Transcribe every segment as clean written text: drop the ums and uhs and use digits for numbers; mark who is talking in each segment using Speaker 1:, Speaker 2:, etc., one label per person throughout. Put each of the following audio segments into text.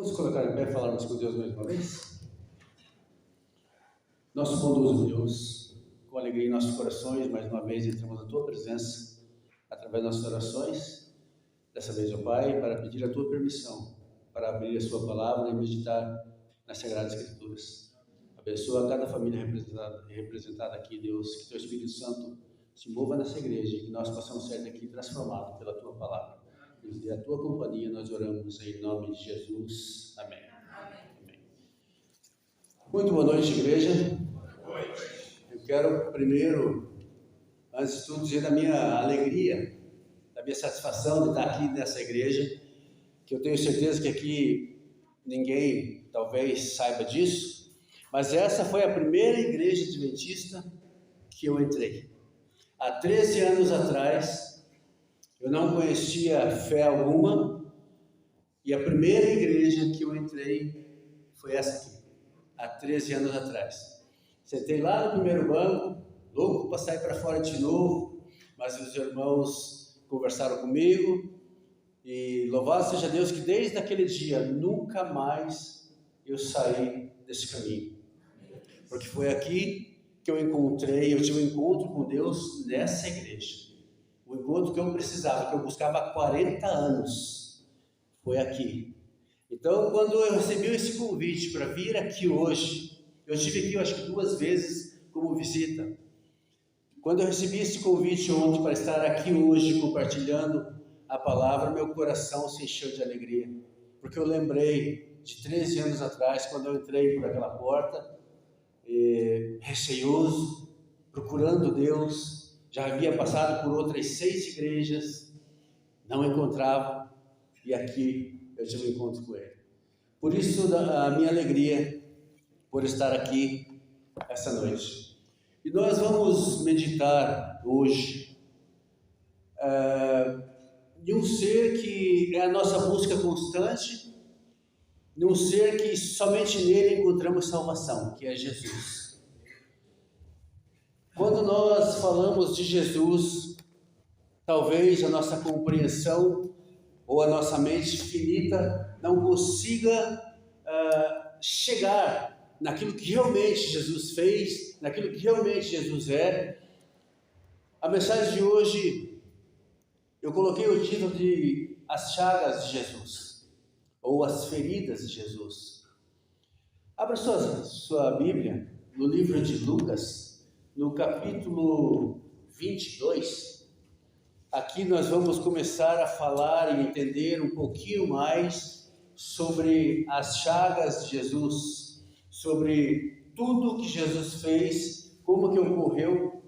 Speaker 1: Vamos colocar em pé e falarmos com Deus mais uma vez? Nosso bondoso Deus, com alegria em nossos corações, mais uma vez entramos na Tua presença, através das nossas orações, dessa vez, ó Pai, para pedir a Tua permissão, para abrir a Sua palavra e meditar nas Sagradas Escrituras. Abençoa cada família representada aqui, Deus, que Teu Espírito Santo se mova nessa igreja e que nós possamos ser daqui transformados pela Tua palavra. Nos dê a Tua companhia, nós oramos em nome de Jesus. Amém. Amém. Muito boa noite, igreja. Eu quero primeiro, antes de tudo, dizer da minha alegria, da minha satisfação de estar aqui nessa igreja, que eu tenho certeza que aqui ninguém talvez saiba disso, mas essa foi a primeira igreja adventista que eu entrei. Há 13 anos atrás, eu não conhecia fé alguma, e a primeira igreja que eu entrei foi essa aqui, há 13 anos atrás. Sentei lá no primeiro banco, louco para sair para fora de novo, mas os irmãos conversaram comigo, e louvado seja Deus que desde aquele dia, nunca mais eu saí desse caminho. Porque foi aqui que eu tive um encontro com Deus nessa igreja. O encontro que eu precisava, que eu buscava há 40 anos, foi aqui. Então, quando eu recebi esse convite para vir aqui hoje, eu estive aqui, eu acho que 2 vezes como visita. Quando eu recebi esse convite ontem para estar aqui hoje compartilhando a palavra, meu coração se encheu de alegria, porque eu lembrei de 13 anos atrás, quando eu entrei por aquela porta, receioso, procurando Deus, já havia passado por outras 6 igrejas, não encontrava, e aqui eu tive um encontro com Ele. Por isso a minha alegria por estar aqui essa noite. E nós vamos meditar hoje de um ser que é a nossa busca constante, de um ser que somente nele encontramos salvação, que é Jesus. Quando nós falamos de Jesus, talvez a nossa compreensão ou a nossa mente finita não consiga chegar naquilo que realmente Jesus fez, naquilo que realmente Jesus é. A mensagem de hoje, eu coloquei o título de As Chagas de Jesus, ou As Feridas de Jesus. Abra sua Bíblia no livro de Lucas, no capítulo 22. Aqui nós vamos começar a falar e entender um pouquinho mais sobre as chagas de Jesus, sobre tudo que Jesus fez, como que ocorreu,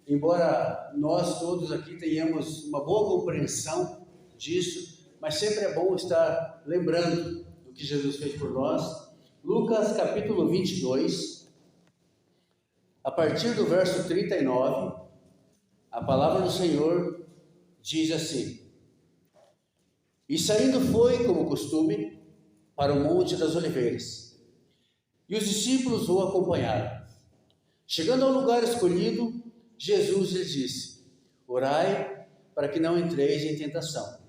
Speaker 1: embora nós todos aqui tenhamos uma boa compreensão disso, mas sempre é bom estar lembrando do que Jesus fez por nós. Lucas capítulo 22, a partir do verso 39, a palavra do Senhor diz assim: E saindo foi, como costume, para o Monte das Oliveiras, e os discípulos o acompanharam. Chegando ao lugar escolhido, Jesus lhes disse: Orai para que não entreis em tentação.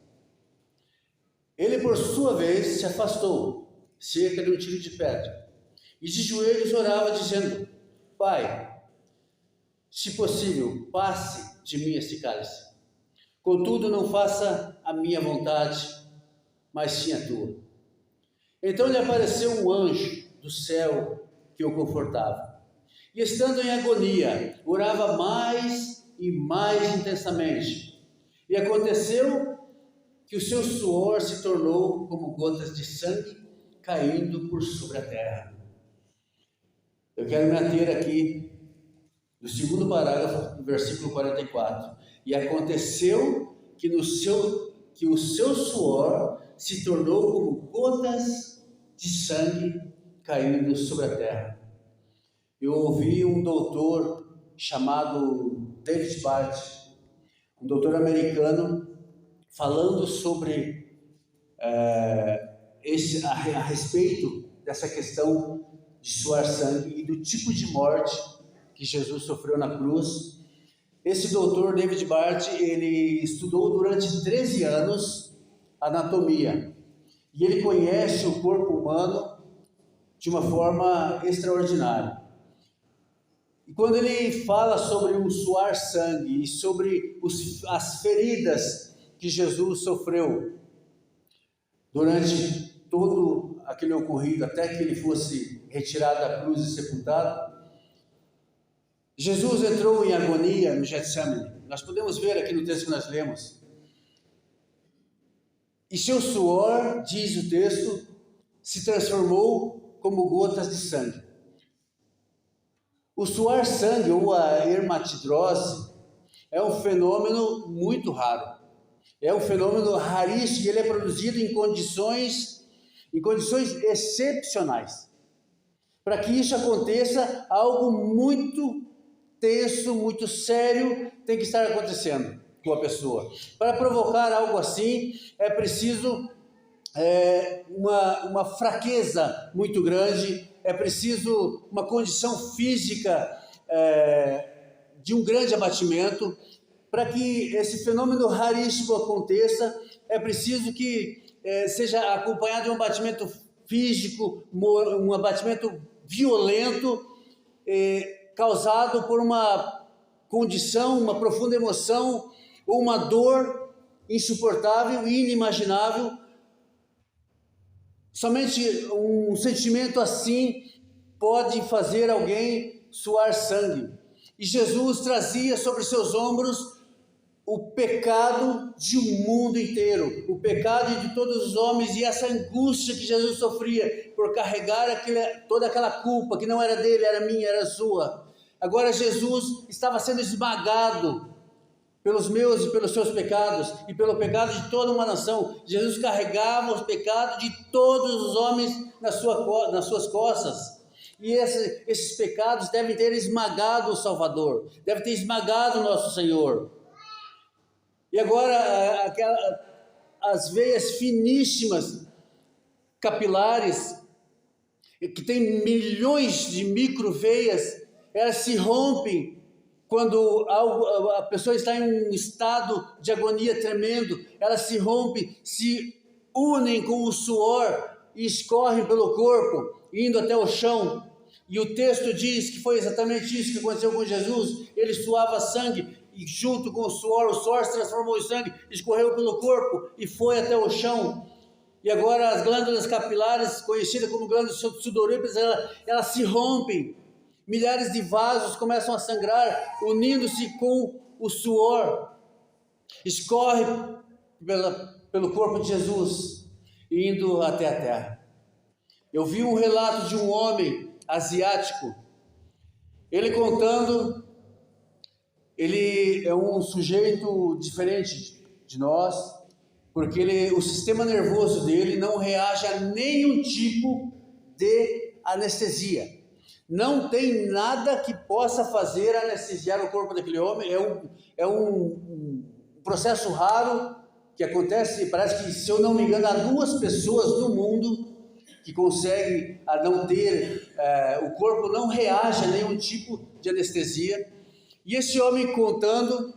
Speaker 1: Ele, por sua vez, se afastou, cerca de um tiro de pedra, e de joelhos orava, dizendo: Pai, se possível, passe de mim este cálice. Contudo, não faça a minha vontade, mas sim a tua. Então lhe apareceu um anjo do céu que o confortava. E estando em agonia, orava mais e mais intensamente. E aconteceu que o seu suor se tornou como gotas de sangue caindo por sobre a terra. Eu quero me ater aqui no segundo parágrafo do versículo 44. E aconteceu que o seu suor se tornou como gotas de sangue caindo sobre a terra. Eu ouvi um doutor chamado David Barth, um doutor americano, falando sobre a respeito dessa questão de suar sangue e do tipo de morte que Jesus sofreu na cruz. Esse doutor David Barth, ele estudou durante 13 anos anatomia, e ele conhece o corpo humano de uma forma extraordinária. E quando ele fala sobre o suar sangue e sobre as feridas que Jesus sofreu durante todo aquele ocorrido, até que ele fosse retirado da cruz e sepultado, Jesus entrou em agonia no Getsemane. Nós podemos ver aqui no texto que nós lemos. E seu suor, diz o texto, se transformou como gotas de sangue. O suar sangue, ou a hematidrose, é um fenômeno muito raro. É um fenômeno raríssimo e ele é produzido em condições excepcionais. Para que isso aconteça, algo muito tenso, muito sério tem que estar acontecendo com a pessoa. Para provocar algo assim, é preciso uma fraqueza muito grande, é preciso uma condição física de um grande abatimento. Para que esse fenômeno raríssimo aconteça, é preciso que seja acompanhado de um abatimento físico, um abatimento violento, causado por uma condição, uma profunda emoção, ou uma dor insuportável e inimaginável. Somente um sentimento assim pode fazer alguém suar sangue. E Jesus trazia sobre seus ombros o pecado de um mundo inteiro, o pecado de todos os homens, e essa angústia que Jesus sofria por carregar toda aquela culpa que não era dele, era minha, era sua. Agora Jesus estava sendo esmagado pelos meus e pelos seus pecados, e pelo pecado de toda uma nação. Jesus carregava os pecados de todos os homens nas suas costas. E esses pecados devem ter esmagado o Salvador, devem ter esmagado o nosso Senhor. E agora as veias finíssimas, capilares, que tem milhões de micro-veias, elas se rompem quando a pessoa está em um estado de agonia tremendo. Elas se rompem, se unem com o suor e escorrem pelo corpo, indo até o chão. E o texto diz que foi exatamente isso que aconteceu com Jesus. Ele suava sangue, e junto com o suor se transformou em sangue, escorreu pelo corpo e foi até o chão. E agora as glândulas capilares, conhecidas como glândulas sudoríparas, elas se rompem. Milhares de vasos começam a sangrar, unindo-se com o suor. Escorre pelo corpo de Jesus, indo até a terra. Eu vi um relato de um homem asiático, ele contando. Ele é um sujeito diferente de nós, porque o sistema nervoso dele não reage a nenhum tipo de anestesia. Não tem nada que possa fazer anestesiar o corpo daquele homem. É um processo raro que acontece. Parece que, se eu não me engano, há 2 pessoas no mundo que conseguem a não ter, o corpo não reage a nenhum tipo de anestesia. E esse homem contando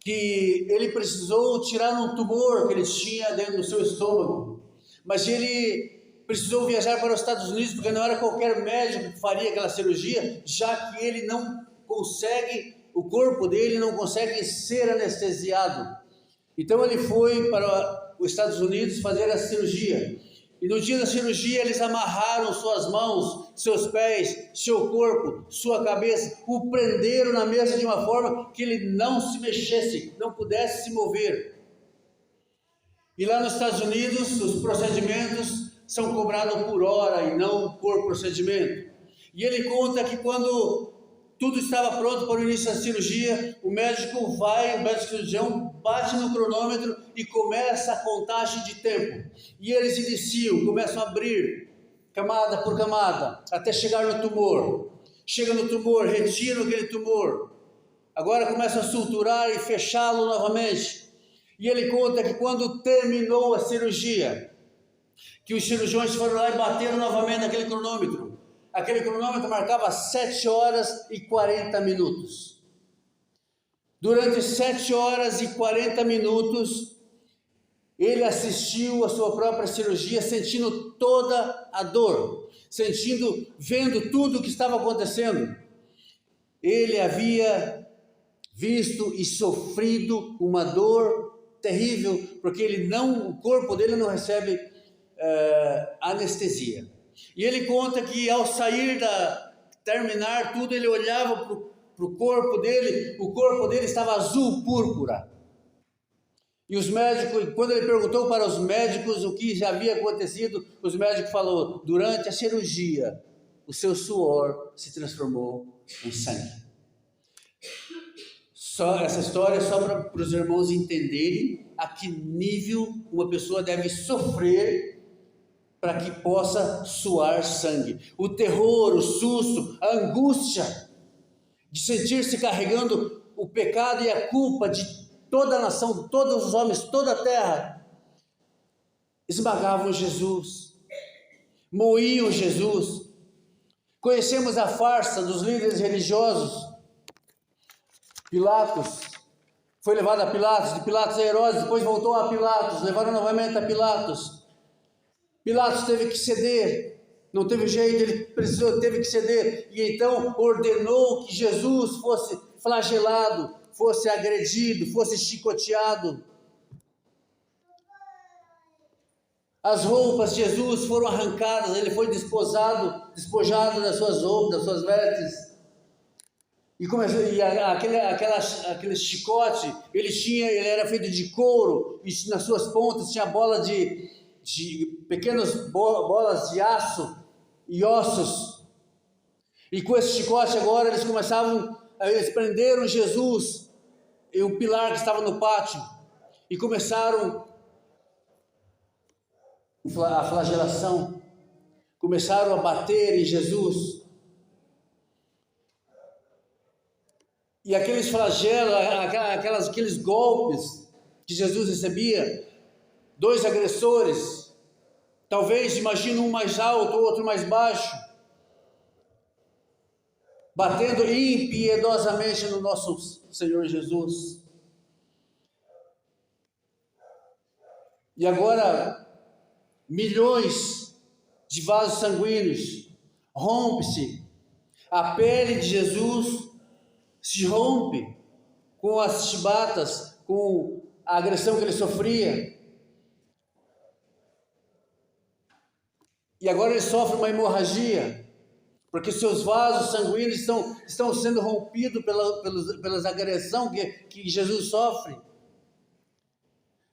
Speaker 1: que ele precisou tirar um tumor que ele tinha dentro do seu estômago, mas ele precisou viajar para os Estados Unidos, porque não era qualquer médico que faria aquela cirurgia, já que ele não consegue, o corpo dele não consegue ser anestesiado. Então ele foi para os Estados Unidos fazer a cirurgia. E no dia da cirurgia eles amarraram suas mãos, seus pés, seu corpo, sua cabeça, o prenderam na mesa de uma forma que ele não se mexesse, não pudesse se mover. E lá nos Estados Unidos os procedimentos são cobrados por hora e não por procedimento. E ele conta que quando tudo estava pronto para o início da cirurgia, o médico cirurgião bate no cronômetro e começa a contagem de tempo. E eles iniciam, começam a abrir camada por camada, até chegar no tumor. Chega no tumor, retiram aquele tumor. Agora começam a suturar e fechá-lo novamente. E ele conta que quando terminou a cirurgia, que os cirurgiões foram lá e bateram novamente naquele cronômetro. Aquele cronômetro marcava 7 horas e 40 minutos. Durante 7 horas e 40 minutos, ele assistiu a sua própria cirurgia, sentindo toda a dor, vendo tudo o que estava acontecendo. Ele havia visto e sofrido uma dor terrível, porque o corpo dele não recebe anestesia. E ele conta que ao terminar tudo, ele olhava para o corpo dele estava azul púrpura. E os médicos, quando ele perguntou para os médicos o que já havia acontecido, os médicos falaram: durante a cirurgia, o seu suor se transformou em sangue. Essa história é só para os irmãos entenderem a que nível uma pessoa deve sofrer para que possa suar sangue. O terror, o susto, a angústia de sentir-se carregando o pecado e a culpa de toda a nação, de todos os homens, toda a terra, esmagavam Jesus, moíam Jesus. Conhecemos a farsa dos líderes religiosos. Pilatos foi levado a Pilatos, de Pilatos a Herodes, depois voltou a Pilatos, levaram novamente a Pilatos. Pilatos teve que ceder, não teve jeito, ele teve que ceder, e então ordenou que Jesus fosse flagelado, fosse agredido, fosse chicoteado. As roupas de Jesus foram arrancadas, ele foi despojado das suas roupas, das suas vestes. Aquele chicote, ele era feito de couro, e nas suas pontas tinha bola de pequenas bolas de aço e ossos. E com esse chicote agora eles prenderam Jesus e o pilar que estava no pátio e começaram a flagelação, começaram a bater em Jesus. E aqueles flagelos, aqueles golpes que Jesus recebia, 2 agressores, talvez imagina um mais alto, o outro mais baixo, batendo impiedosamente no nosso Senhor Jesus. E agora, milhões de vasos sanguíneos, rompe-se, a pele de Jesus se rompe com as chibatas, com a agressão que ele sofria. E agora ele sofre uma hemorragia, porque seus vasos sanguíneos estão sendo rompidos pelas agressões que Jesus sofre.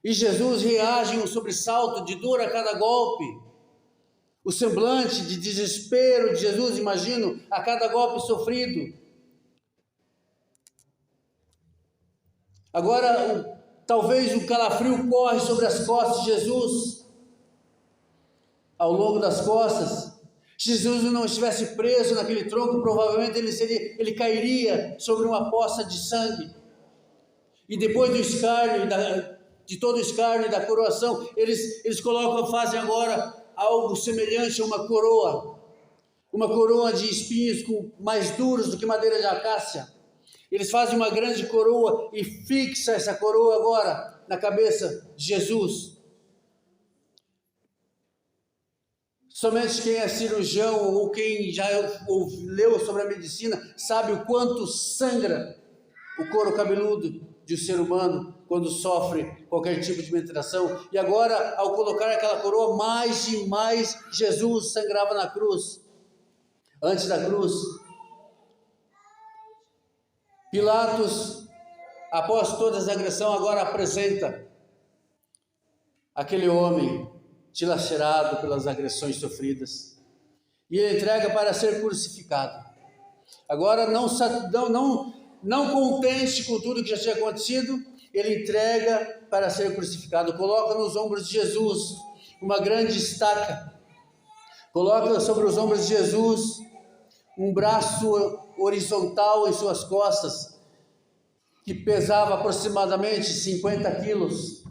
Speaker 1: E Jesus reage em um sobressalto de dor a cada golpe. O semblante de desespero de Jesus, imagino, a cada golpe sofrido. Agora, talvez um calafrio corre sobre as costas de Jesus, ao longo das costas. Se Jesus não estivesse preso naquele tronco, provavelmente ele cairia sobre uma poça de sangue. E depois do escárnio, de todo o escárnio e da coroação, eles fazem agora algo semelhante a uma coroa de espinhos mais duros do que madeira de acácia. Eles fazem uma grande coroa e fixa essa coroa agora na cabeça de Jesus. Somente quem é cirurgião ou quem já leu sobre a medicina sabe o quanto sangra o couro cabeludo de um ser humano quando sofre qualquer tipo de mutilação. E agora, ao colocar aquela coroa, mais e mais Jesus sangrava na cruz. Antes da cruz, Pilatos, após toda essa agressão, agora apresenta aquele homem dilacerado pelas agressões sofridas e ele entrega para ser crucificado. Agora, não contente com tudo que já tinha acontecido, ele entrega para ser crucificado, coloca nos ombros de Jesus uma grande estaca, coloca sobre os ombros de Jesus um braço horizontal em suas costas, que pesava aproximadamente 50 quilos.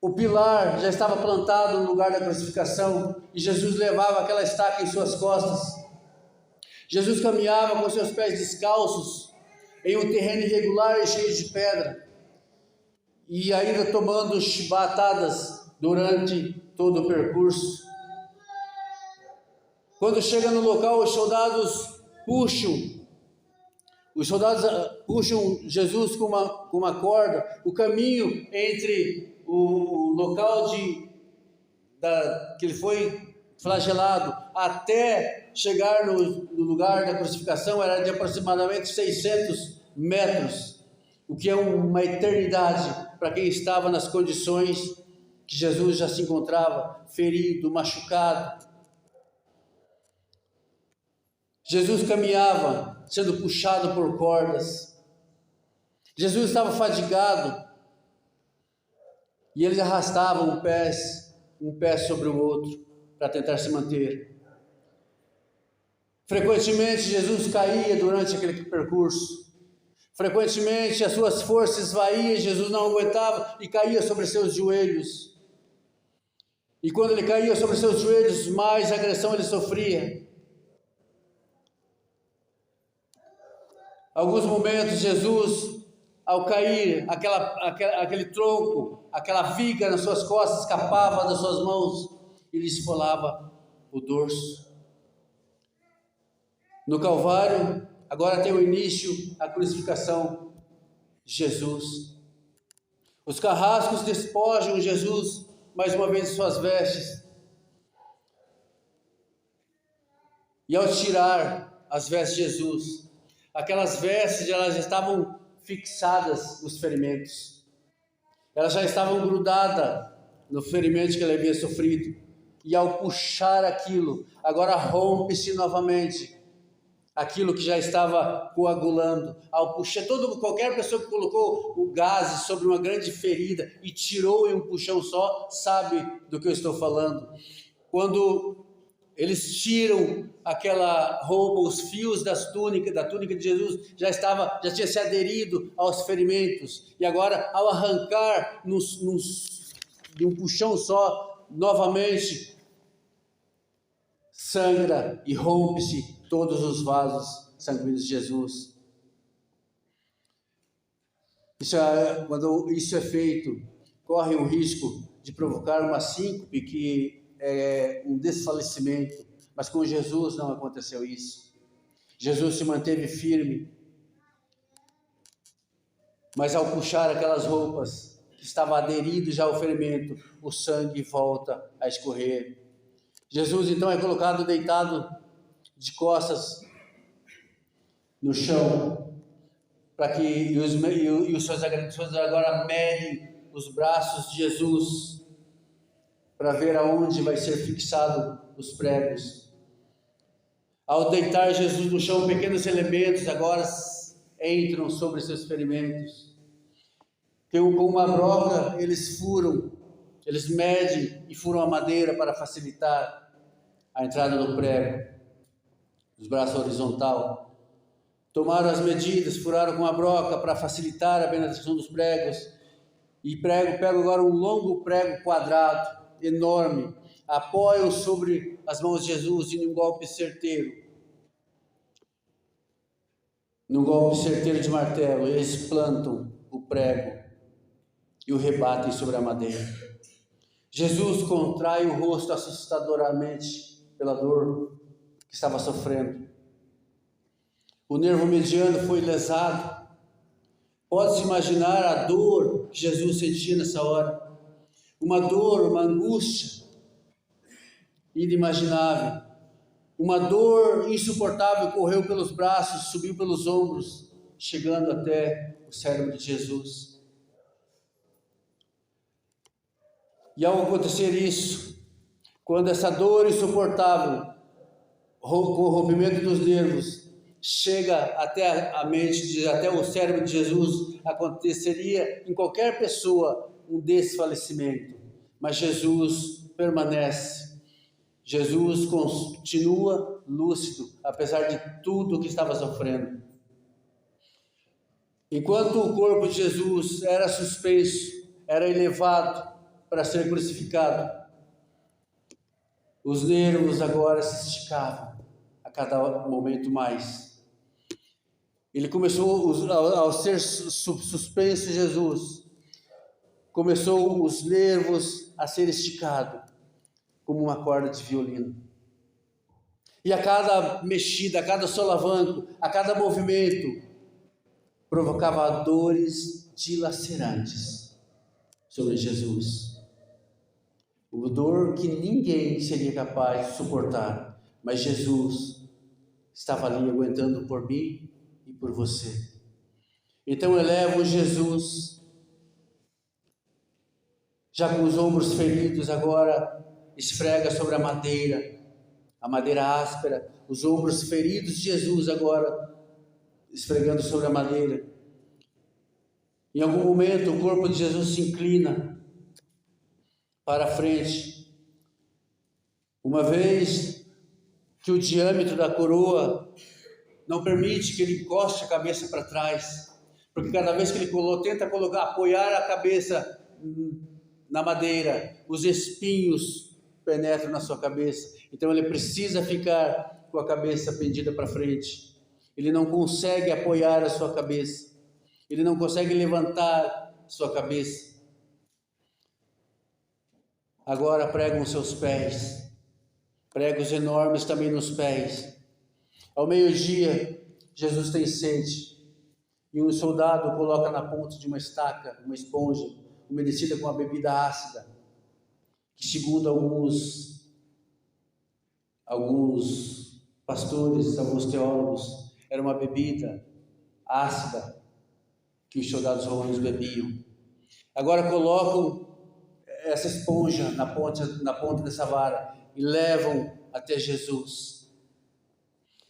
Speaker 1: O pilar já estava plantado no lugar da crucificação, e Jesus levava aquela estaca em suas costas. Jesus caminhava com seus pés descalços, em um terreno irregular e cheio de pedra, e ainda tomando chibatadas durante todo o percurso. Quando chega no local, os soldados puxam Jesus com uma corda, o caminho entre o local que ele foi flagelado até chegar no lugar da crucificação era de aproximadamente 600 metros, o que é uma eternidade para quem estava nas condições que Jesus já se encontrava, ferido, machucado. Jesus caminhava, sendo puxado por cordas. Jesus estava fadigado, e eles arrastavam um pé sobre o outro, para tentar se manter. Frequentemente Jesus caía durante aquele percurso. Frequentemente as suas forças esvaíam, Jesus não aguentava e caía sobre seus joelhos. E quando ele caía sobre seus joelhos, mais agressão ele sofria. Alguns momentos Jesus, ao cair, aquele tronco, aquela viga nas suas costas escapava das suas mãos e lhe esfolava o dorso. No Calvário, agora tem o início a crucificação de Jesus. Os carrascos despojam Jesus mais uma vez de suas vestes. E ao tirar as vestes de Jesus. Aquelas vestes, elas já estavam fixadas nos ferimentos. Elas já estavam grudadas no ferimento que ele havia sofrido. E ao puxar aquilo, agora rompe-se novamente aquilo que já estava coagulando. Ao puxar, qualquer pessoa que colocou o gás sobre uma grande ferida e tirou em um puxão só, sabe do que eu estou falando. Quando eles tiram aquela roupa, os fios da túnica de Jesus já tinha se aderido aos ferimentos, e agora ao arrancar de um puxão só, novamente sangra e rompe-se todos os vasos sanguíneos de Jesus. Quando isso é feito, corre o risco de provocar uma síncope, que é um desfalecimento, mas com Jesus não aconteceu isso. Jesus se manteve firme, mas ao puxar aquelas roupas que estavam aderidas já ao ferimento, o sangue volta a escorrer. Jesus então é colocado deitado de costas no chão, para que os seus agressores agora medem os braços de Jesus, para ver aonde vai ser fixado os pregos. Ao deitar Jesus no chão, pequenos elementos agora entram sobre seus ferimentos. Com uma broca eles medem e furam a madeira para facilitar a entrada do prego. Os braços horizontal. Tomaram as medidas, furaram com a broca para facilitar a penetração dos pregos. E pegam agora um longo prego quadrado, enorme, apoiam sobre as mãos de Jesus e num golpe certeiro de martelo, eles plantam o prego e o rebatem sobre a madeira. Jesus contrai o rosto assustadoramente pela dor que estava sofrendo. O nervo mediano foi lesado. Pode-se imaginar a dor que Jesus sentia nessa hora. Uma dor, uma angústia inimaginável. Uma dor insuportável correu pelos braços, subiu pelos ombros, chegando até o cérebro de Jesus. E ao acontecer isso, quando essa dor insuportável, com o rompimento dos nervos, chega até a mente, até o cérebro de Jesus, aconteceria em qualquer pessoa um desfalecimento. Mas Jesus permanece. Jesus continua lúcido, apesar de tudo que estava sofrendo. Enquanto o corpo de Jesus era suspenso, era elevado para ser crucificado, os nervos agora se esticavam a cada momento mais. Ele começou, ao ser suspenso Jesus, começou os nervos a ser esticados, como uma corda de violino. E a cada mexida, a cada solavanco, a cada movimento, provocava dores dilacerantes sobre Jesus. Uma dor que ninguém seria capaz de suportar, mas Jesus estava ali aguentando por mim e por você. Então elevo Jesus, já com os ombros feridos, agora esfrega sobre a madeira áspera, os ombros feridos de Jesus agora esfregando sobre a madeira. Em algum momento o corpo de Jesus se inclina para a frente, uma vez que o diâmetro da coroa não permite que ele encoste a cabeça para trás, porque cada vez que ele tenta apoiar a cabeça na madeira, os espinhos penetram na sua cabeça, então ele precisa ficar com a cabeça pendida para frente. Ele não consegue apoiar a sua cabeça, ele não consegue levantar sua cabeça. Agora pregam seus pés, pregos enormes também nos pés. Ao meio-dia, Jesus tem sede, e um soldado coloca na ponta de uma estaca, uma esponja, umedecida com uma bebida ácida, que segundo alguns pastores, alguns teólogos, era uma bebida ácida que os soldados romanos bebiam. Agora colocam essa esponja na ponta dessa vara e levam até Jesus.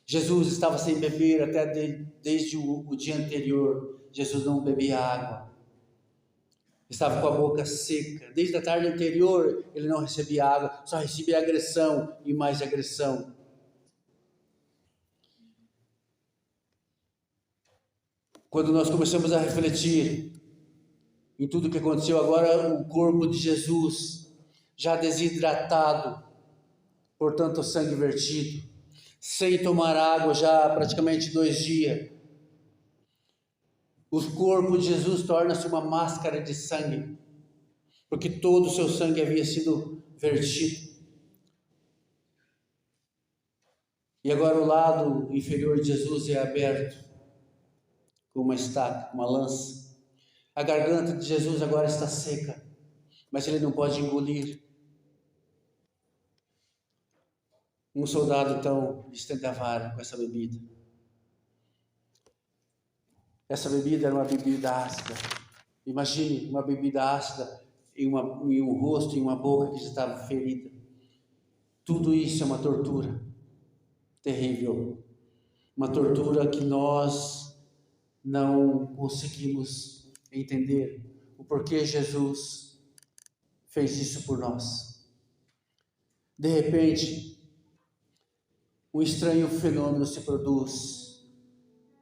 Speaker 1: Jesus estava sem beber até desde o dia anterior. Jesus não bebia água. Estava com a boca seca. Desde a tarde anterior ele não recebia água, só recebia agressão e mais agressão. Quando nós começamos a refletir em tudo o que aconteceu agora, o corpo de Jesus já desidratado, portanto o sangue vertido, sem tomar água já há praticamente 2 dias. O corpo de Jesus torna-se uma máscara de sangue, porque todo o seu sangue havia sido vertido. E agora o lado inferior de Jesus é aberto, com uma estaca, uma lança. A garganta de Jesus agora está seca, mas ele não pode engolir. Um soldado então estende a vara com essa bebida. Essa bebida era uma bebida ácida. Imagine uma bebida ácida em um rosto, em uma boca que já estava ferida. Tudo isso é uma tortura terrível. Uma tortura que nós não conseguimos entender o porquê Jesus fez isso por nós. De repente, um estranho fenômeno se produz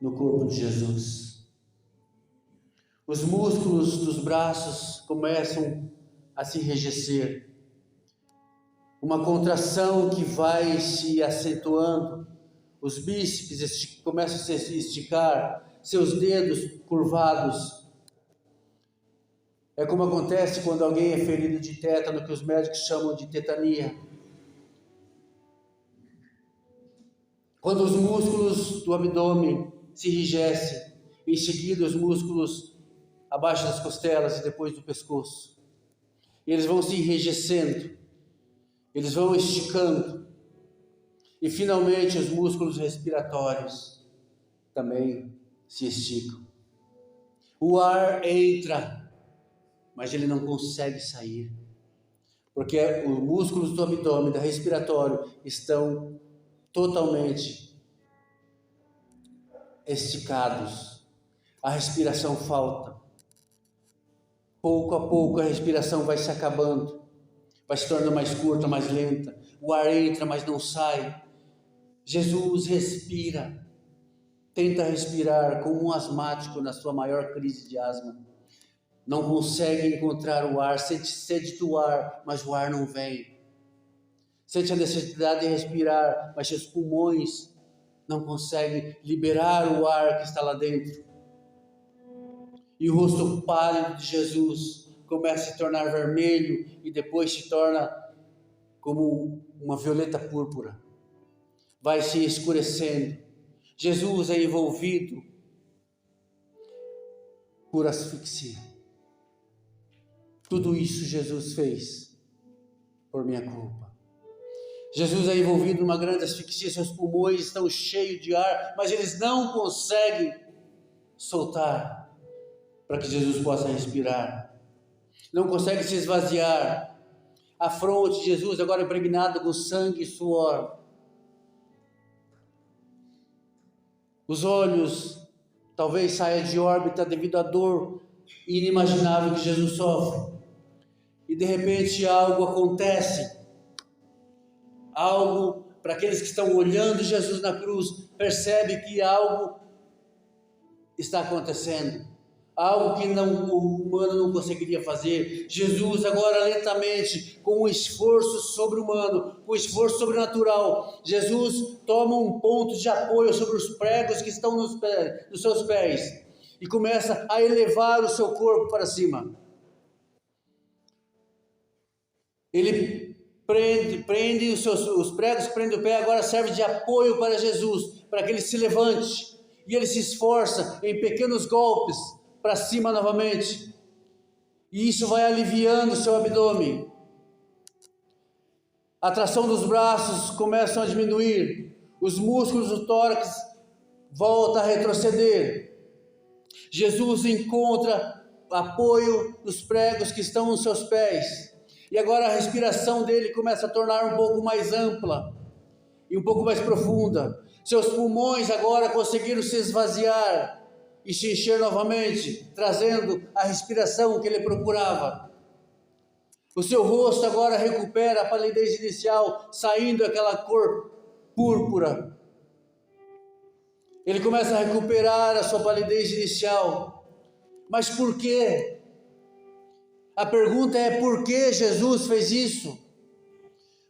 Speaker 1: no corpo de Jesus. Os músculos dos braços começam a se enrijecer. Uma contração que vai se acentuando. Os bíceps começam a se esticar, seus dedos curvados. É como acontece quando alguém é ferido de tétano, que os médicos chamam de tetania. Quando os músculos do abdômen se enrijecem, em seguida os músculos abaixo das costelas e depois do pescoço. E eles vão se enrijecendo, eles vão esticando. E finalmente os músculos respiratórios também se esticam. O ar entra, mas ele não consegue sair, porque os músculos do abdômen, do respiratório, estão totalmente esticados. A respiração falta. Pouco a pouco a respiração vai se acabando, vai se tornando mais curta, mais lenta. O ar entra, mas não sai. Jesus respira, tenta respirar como um asmático na sua maior crise de asma. Não consegue encontrar o ar, sente sede do ar, mas o ar não vem. Sente a necessidade de respirar, mas seus pulmões não conseguem liberar o ar que está lá dentro. E o rosto pálido de Jesus começa a se tornar vermelho e depois se torna como uma violeta púrpura. Vai se escurecendo. Jesus é envolvido por asfixia. Tudo isso Jesus fez por minha culpa. Jesus é envolvido numa grande asfixia, seus pulmões estão cheios de ar, mas eles não conseguem soltar para que Jesus possa respirar. Não consegue se esvaziar. A fronte de Jesus agora impregnada com sangue e suor. Os olhos talvez saiam de órbita devido à dor inimaginável que Jesus sofre. E de repente algo acontece. Algo, para aqueles que estão olhando Jesus na cruz, percebe que algo está acontecendo. Algo que o humano não conseguiria fazer. Jesus agora lentamente, com um esforço sobre-humano, com um esforço sobrenatural, Jesus toma um ponto de apoio sobre os pregos que estão nos seus pés e começa a elevar o seu corpo para cima. Ele prende os pregos que prendem o pé, agora serve de apoio para Jesus, para que ele se levante, e ele se esforça em pequenos golpes para cima novamente, e isso vai aliviando o seu abdômen. A tração dos braços começa a diminuir, os músculos do tórax voltam a retroceder. Jesus encontra apoio nos pregos que estão nos seus pés. E agora a respiração dele começa a tornar um pouco mais ampla e um pouco mais profunda. Seus pulmões agora conseguiram se esvaziar e se encher novamente, trazendo a respiração que ele procurava. O seu rosto agora recupera a palidez inicial, saindo aquela cor púrpura. Ele começa a recuperar a sua palidez inicial. Mas por quê? A pergunta é: por que Jesus fez isso?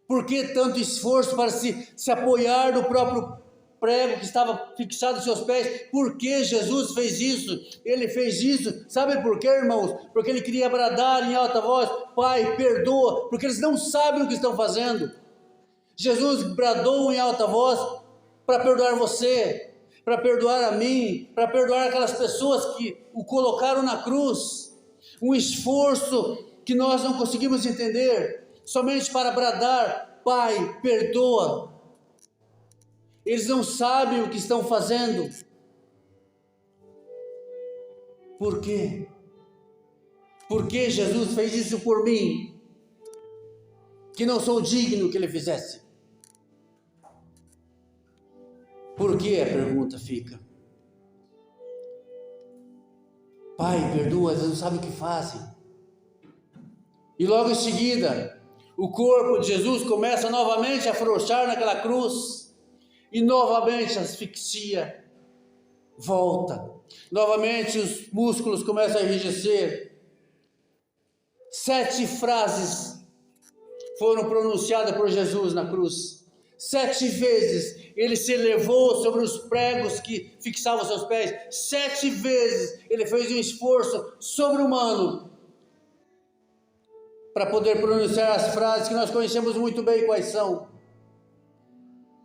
Speaker 1: Por que tanto esforço para se apoiar no próprio prego que estava fixado aos seus pés? Por que Jesus fez isso? Ele fez isso, sabe por quê, irmãos? Porque ele queria bradar em alta voz: Pai, perdoa, porque eles não sabem o que estão fazendo. Jesus bradou em alta voz para perdoar você, para perdoar a mim, para perdoar aquelas pessoas que o colocaram na cruz. Um esforço que nós não conseguimos entender, somente para bradar: Pai, perdoa. Eles não sabem o que estão fazendo. Por quê? Por que Jesus fez isso por mim, que não sou digno que ele fizesse? Por que? A pergunta fica. Pai, perdoa, eles não sabem o que fazem. E logo em seguida, o corpo de Jesus começa novamente a afrouxar naquela cruz. E novamente a asfixia volta. Novamente os músculos começam a enrijecer. 7 frases foram pronunciadas por Jesus na cruz. 7 vezes ele se elevou sobre os pregos que fixavam seus pés. 7 vezes ele fez um esforço sobre-humano para poder pronunciar as frases que nós conhecemos muito bem quais são.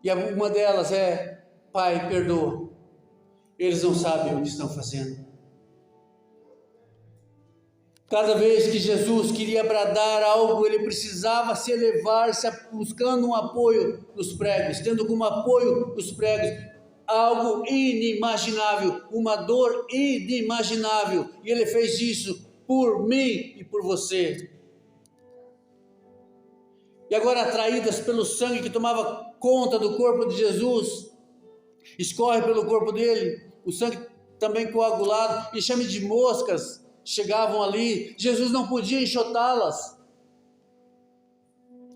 Speaker 1: E uma delas é: Pai, perdoa. Eles não sabem o que estão fazendo. Cada vez que Jesus queria bradar algo, ele precisava se elevar, buscando um apoio nos pregos, tendo como apoio os pregos. Algo inimaginável, uma dor inimaginável. E ele fez isso por mim e por você. E agora, atraídas pelo sangue que tomava conta do corpo de Jesus, escorre pelo corpo dele, o sangue também coagulado, enxame de moscas chegavam ali. Jesus não podia enxotá-las.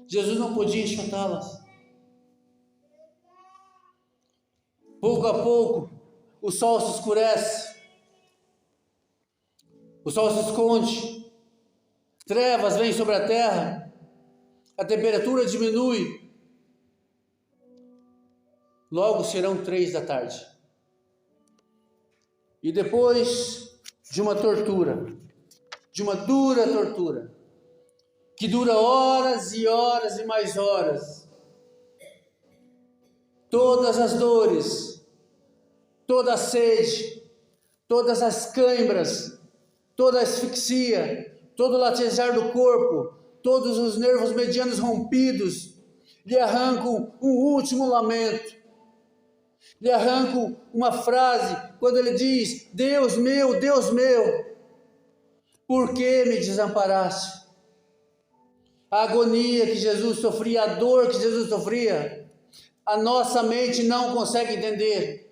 Speaker 1: Jesus não podia enxotá-las. Pouco a pouco, o sol se escurece, o sol se esconde, trevas vêm sobre a terra, a temperatura diminui. Logo serão 3 da tarde. E depois de uma tortura, de uma dura tortura, que dura horas e horas e mais horas, todas as dores, toda a sede, todas as câimbras, toda a asfixia, todo o latejar do corpo, todos os nervos medianos rompidos, lhe arrancam um último lamento. Lhe arrancam uma frase, quando ele diz: Deus meu, por que me desamparaste? A agonia que Jesus sofria, a dor que Jesus sofria, a nossa mente não consegue entender.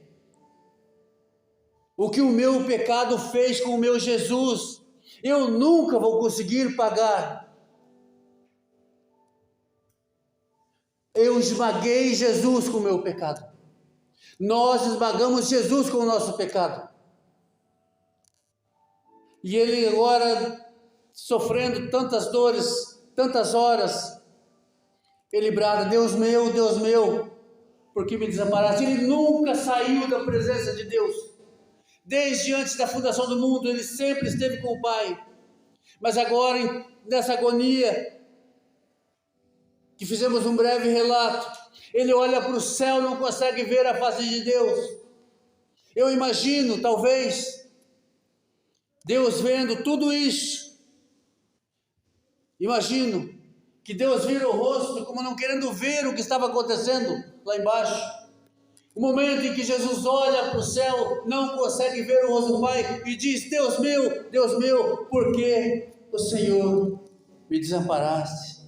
Speaker 1: O que o meu pecado fez com o meu Jesus, eu nunca vou conseguir pagar. Eu esmaguei Jesus com o meu pecado. Nós esmagamos Jesus com o nosso pecado. E ele agora, sofrendo tantas dores, tantas horas, ele brada: Deus meu, por que me desamparaste? Ele nunca saiu da presença de Deus. Desde antes da fundação do mundo, ele sempre esteve com o Pai. Mas agora, nessa agonia, que fizemos um breve relato, ele olha para o céu, não consegue ver a face de Deus. Eu imagino, talvez, Deus vendo tudo isso. Imagino que Deus vira o rosto como não querendo ver o que estava acontecendo lá embaixo. O momento em que Jesus olha para o céu, não consegue ver o rosto do Pai e diz: Deus meu, por que o Senhor me desamparaste?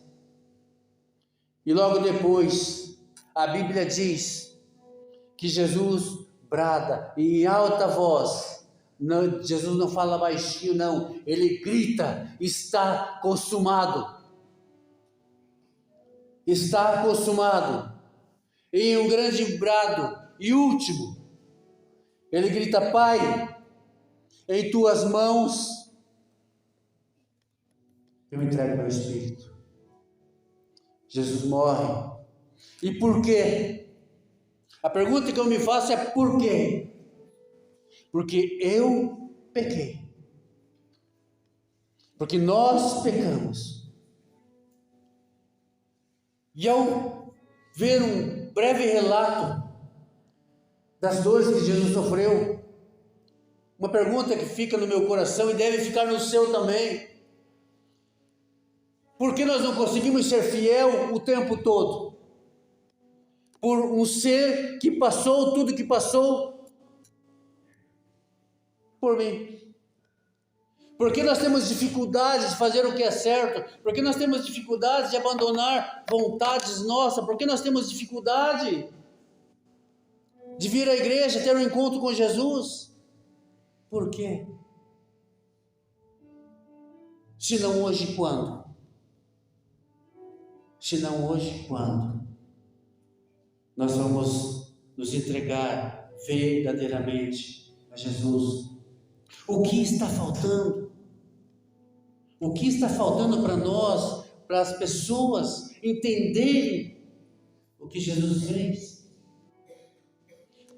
Speaker 1: E logo depois, a Bíblia diz que Jesus brada em alta voz. Não, Jesus não fala baixinho, não, ele grita: está consumado. Está consumado. Em um grande brado e último, ele grita: Pai, em tuas mãos eu entrego meu espírito. Jesus morre. E por quê? A pergunta que eu me faço é: por quê? Porque eu pequei. Porque nós pecamos. E ao ver um breve relato das dores que Jesus sofreu, uma pergunta que fica no meu coração e deve ficar no seu também: por que nós não conseguimos ser fiel o tempo todo? Por um ser que passou tudo que passou por mim. Por que nós temos dificuldades de fazer o que é certo? Por que nós temos dificuldades de abandonar vontades nossas? Por que nós temos dificuldade de vir à igreja, ter um encontro com Jesus? Por quê? Se não hoje, quando? Se não hoje, quando? Nós vamos nos entregar verdadeiramente a Jesus. O que está faltando? O que está faltando para nós, para as pessoas entenderem o que Jesus fez?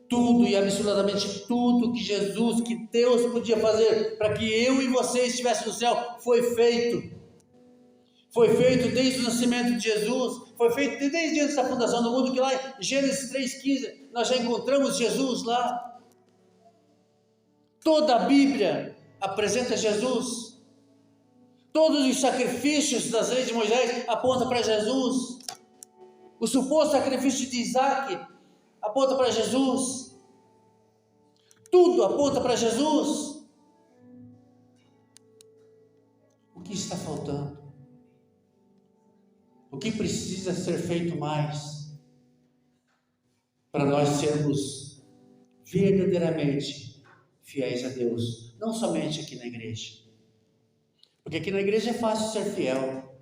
Speaker 1: Tudo e absolutamente tudo que Jesus, que Deus podia fazer para que eu e você estivessem no céu, foi feito. Foi feito desde o nascimento de Jesus, foi feito desde antes da fundação do mundo, que lá em Gênesis 3,15 nós já encontramos Jesus lá. Toda a Bíblia apresenta Jesus. Todos os sacrifícios das leis de Moisés apontam para Jesus. O suposto sacrifício de Isaac aponta para Jesus. Tudo aponta para Jesus. O que está faltando? O que precisa ser feito mais para nós sermos verdadeiramente fiéis a Deus? Não somente aqui na igreja. Porque aqui na igreja é fácil ser fiel.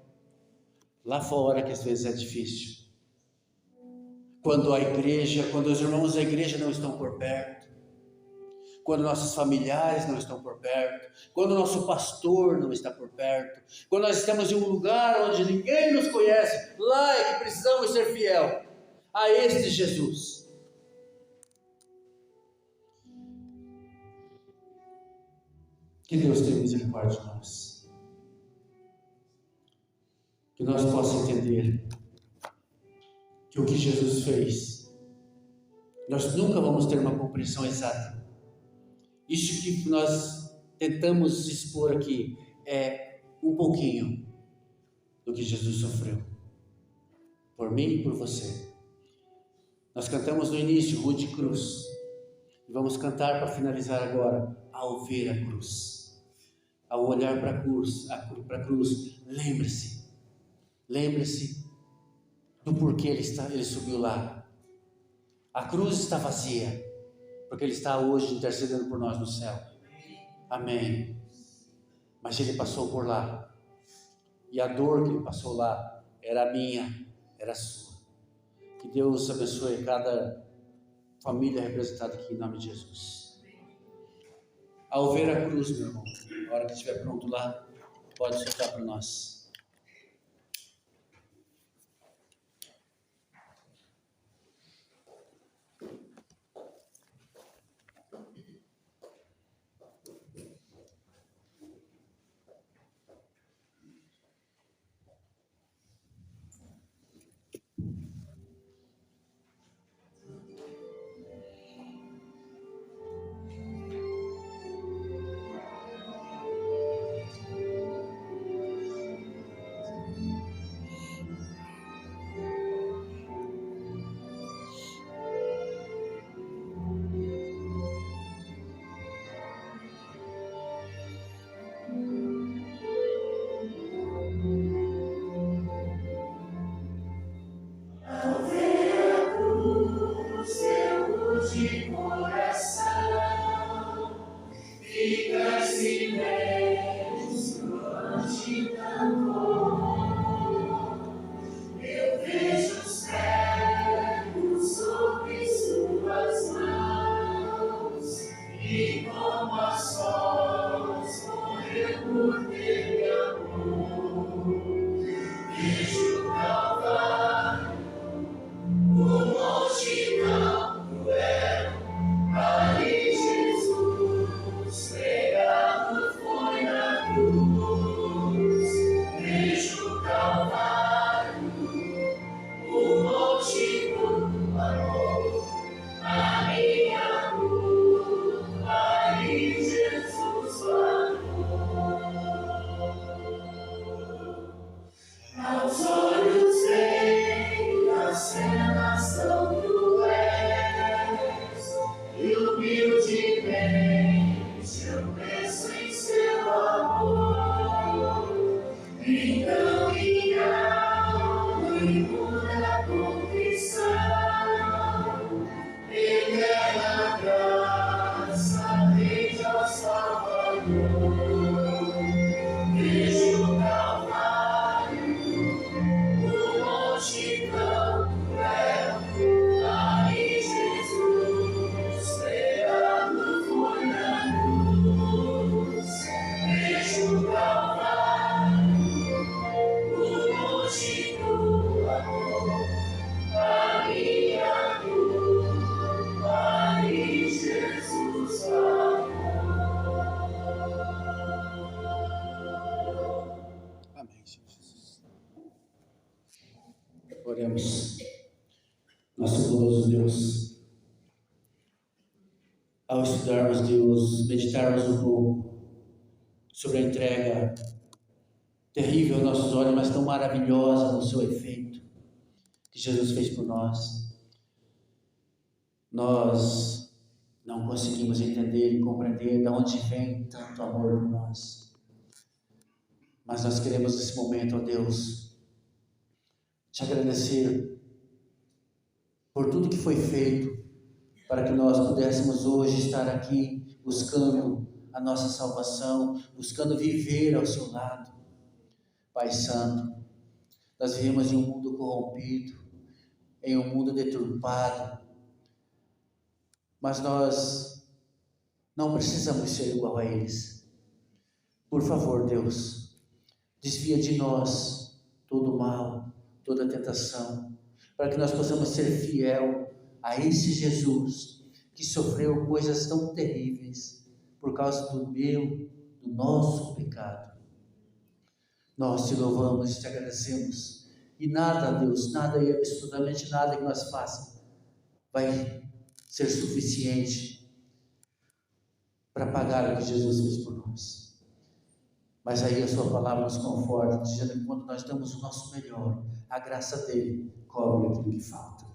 Speaker 1: Lá fora que às vezes é difícil. Quando os irmãos da igreja não estão por perto. Quando nossos familiares não estão por perto. Quando o nosso pastor não está por perto. Quando nós estamos em um lugar onde ninguém nos conhece. Lá é que precisamos ser fiel a este Jesus. Que Deus tenha misericórdia de nós. Que nós possamos entender que o que Jesus fez, nós nunca vamos ter uma compreensão exata. Isso que nós tentamos expor aqui é um pouquinho do que Jesus sofreu por mim e por você. Nós cantamos no início Rude Cruz e vamos cantar para finalizar agora Ao Ver a Cruz. Ao olhar para a cruz, lembre-se do porquê ele subiu lá. A cruz está vazia, porque ele está hoje intercedendo por nós no céu. Amém. Mas ele passou por lá. E a dor que ele passou lá era a minha, era a sua. Que Deus abençoe cada família representada aqui em nome de Jesus. Ao ver a cruz, meu irmão, na hora que estiver pronto lá, pode soltar para nós. Oremos. Nosso bondoso Deus, ao estudarmos Deus, meditarmos um pouco sobre a entrega terrível aos nossos olhos, mas tão maravilhosa no seu efeito, que Jesus fez por nós, nós não conseguimos entender e compreender de onde vem tanto amor por nós. Mas nós queremos nesse momento, ó Deus, te agradecer por tudo que foi feito para que nós pudéssemos hoje estar aqui buscando a nossa salvação, buscando viver ao seu lado. Pai Santo, nós vivemos em um mundo corrompido, em um mundo deturpado, mas nós não precisamos ser igual a eles. Por favor, Deus, desvia de nós todo o mal, toda a tentação, para que nós possamos ser fiel a esse Jesus que sofreu coisas tão terríveis por causa do nosso pecado. Nós te louvamos e te agradecemos, e nada, Deus, nada e absolutamente nada que nós façamos vai ser suficiente para pagar o que Jesus fez por nós. Mas aí a sua palavra nos conforta, dizendo que quando nós damos o nosso melhor, a graça dele cobre aquilo que falta.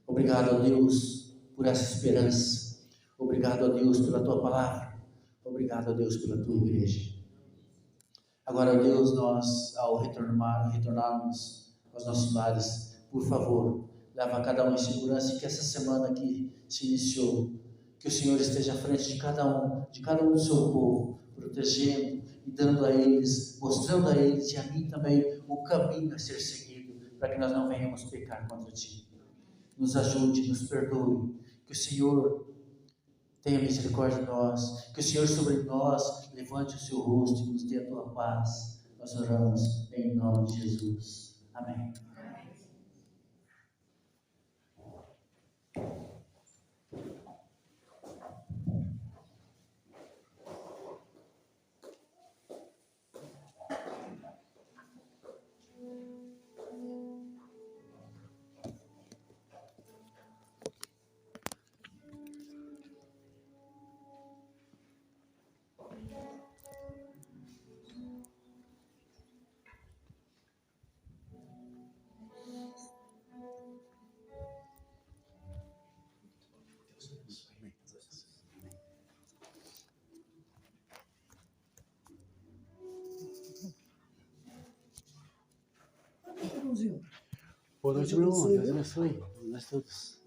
Speaker 1: Obrigado a Deus por essa esperança. Obrigado a Deus pela tua palavra. Obrigado a Deus pela tua igreja. Agora, Deus, nós, ao retornarmos aos nossos lares, por favor, leva cada um em segurança, e que essa semana que se iniciou, que o Senhor esteja à frente de cada um do seu povo, protegendo e dando a eles, mostrando a eles e a mim também o caminho a ser seguido, para que nós não venhamos pecar contra ti. Nos ajude, nos perdoe, que o Senhor tenha misericórdia de nós, que o Senhor sobre nós levante o seu rosto e nos dê a tua paz. Nós oramos em nome de Jesus. Amém. Boa noite, meu irmão. Deus abençoe. Nós todos.